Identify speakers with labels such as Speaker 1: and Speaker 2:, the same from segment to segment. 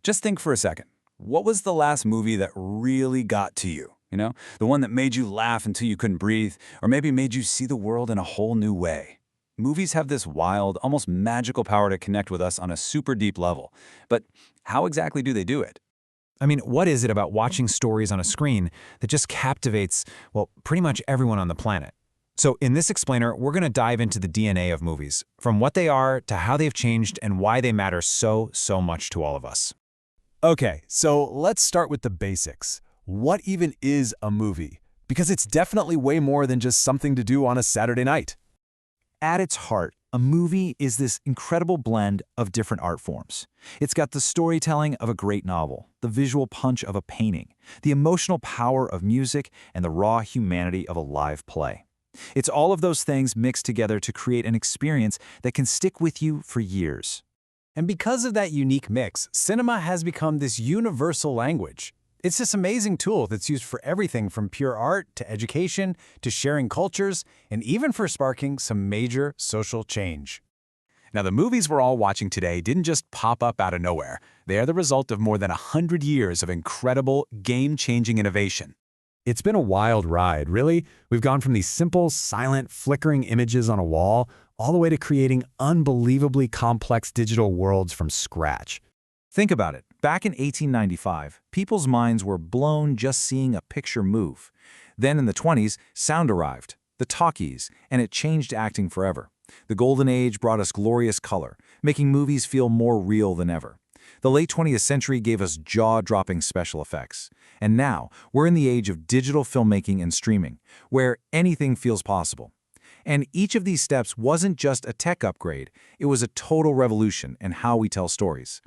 Speaker 1: Just think for a second. What was the last movie that really got to you? The one that made you laugh until you couldn't breathe, or maybe made you see the world in a whole new way. Movies have this wild, almost magical power to connect with us on a super deep level. But how exactly do they do it?
Speaker 2: I mean, what is it about watching stories on a screen that just captivates, well, pretty much everyone on the planet? So in this explainer, we're going to dive into the DNA of movies, from what they are to how they've changed and why they matter so much to all of us.
Speaker 3: Okay, so let's start with the basics. What even is a movie? Because it's definitely way more than just something to do on a Saturday night.
Speaker 4: At its heart, a movie is this incredible blend of different art forms. It's got the storytelling of a great novel, the visual punch of a painting, the emotional power of music, and the raw humanity of a live play. It's all of those things mixed together to create an experience that can stick with you for years.
Speaker 3: And because of that unique mix, cinema has become this universal language. It's this amazing tool that's used for everything from pure art to education to sharing cultures and even for sparking some major social change.
Speaker 1: Now, the movies we're all watching today didn't just pop up out of nowhere. They are the result of more than 100 years of incredible, game-changing innovation.
Speaker 3: It's been a wild ride, really. We've gone from these simple, silent, flickering images on a wall all the way to creating unbelievably complex digital worlds from scratch.
Speaker 4: Think about it. Back in 1895, people's minds were blown just seeing a picture move. Then in the 20s, sound arrived, the talkies, and it changed acting forever. The Golden Age brought us glorious color, making movies feel more real than ever. The late 20th century gave us jaw-dropping special effects. And now, we're in the age of digital filmmaking and streaming, where anything feels possible. And each of these steps wasn't just a tech upgrade, it was a total revolution in how we tell stories.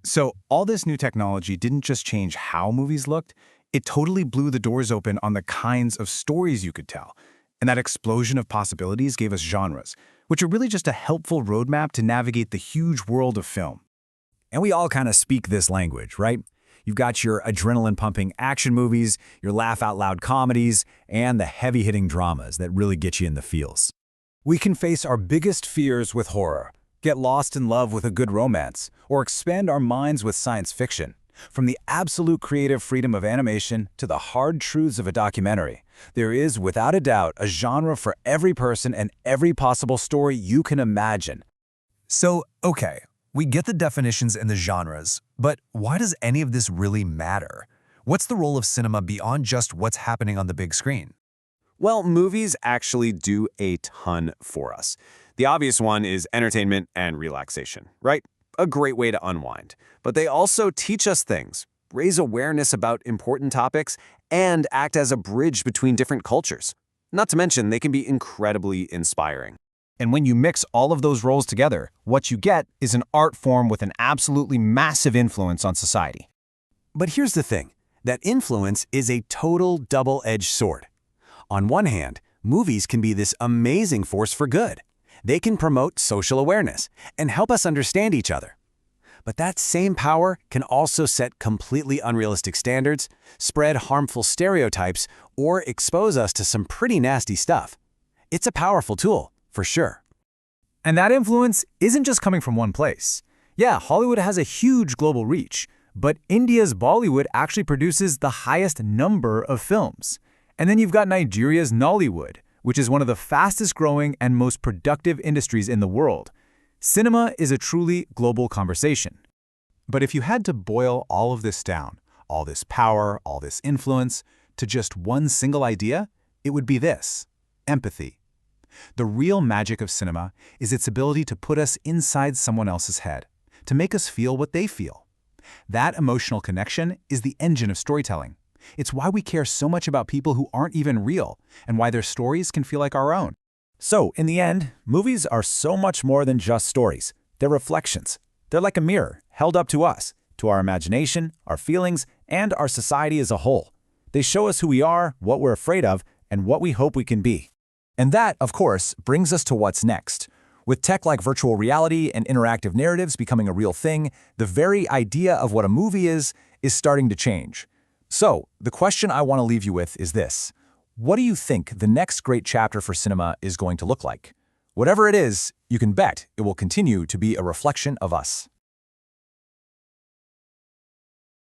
Speaker 5: So all this new technology didn't just change how movies looked, it totally blew the doors open on the kinds of stories you could tell. And that explosion of possibilities gave us genres, which are really just a helpful roadmap to navigate the huge world of film.
Speaker 2: And we all kind of speak this language, right? You've got your adrenaline-pumping action movies, your laugh-out-loud comedies, and the heavy-hitting dramas that really get you in the feels.
Speaker 3: We can face our biggest fears with horror, get lost in love with a good romance, or expand our minds with science fiction. From the absolute creative freedom of animation to the hard truths of a documentary, there is, without a doubt, a genre for every person and every possible story you can imagine.
Speaker 6: So, okay, we get the definitions and the genres, but why does any of this really matter? What's the role of cinema beyond just what's happening on the big screen?
Speaker 7: Well, movies actually do a ton for us. The obvious one is entertainment and relaxation, right? A great way to unwind. But they also teach us things, raise awareness about important topics, and act as a bridge between different cultures. Not to mention, they can be incredibly inspiring.
Speaker 5: And when you mix all of those roles together, what you get is an art form with an absolutely massive influence on society.
Speaker 3: But here's the thing, that influence is a total double-edged sword. On one hand, movies can be this amazing force for good. They can promote social awareness and help us understand each other. But that same power can also set completely unrealistic standards, spread harmful stereotypes, or expose us to some pretty nasty stuff. It's a powerful tool, for sure.
Speaker 2: And that influence isn't just coming from one place. Yeah, Hollywood has a huge global reach, but India's Bollywood actually produces the highest number of films. And then you've got Nigeria's Nollywood, which is one of the fastest growing and most productive industries in the world. Cinema is a truly global conversation.
Speaker 1: But if you had to boil all of this down, all this power, all this influence, to just one single idea, it would be this: empathy. The real magic of cinema is its ability to put us inside someone else's head, to make us feel what they feel. That emotional connection is the engine of storytelling. It's why we care so much about people who aren't even real, and why their stories can feel like our own.
Speaker 4: So, in the end, movies are so much more than just stories. They're reflections. They're like a mirror held up to us, to our imagination, our feelings, and our society as a whole. They show us who we are, what we're afraid of, and what we hope we can be. And that, of course, brings us to what's next. With tech like virtual reality and interactive narratives becoming a real thing, the very idea of what a movie is starting to change. So, the question I want to leave you with is this: what do you think the next great chapter for cinema is going to look like? Whatever it is, you can bet it will continue to be a reflection of us.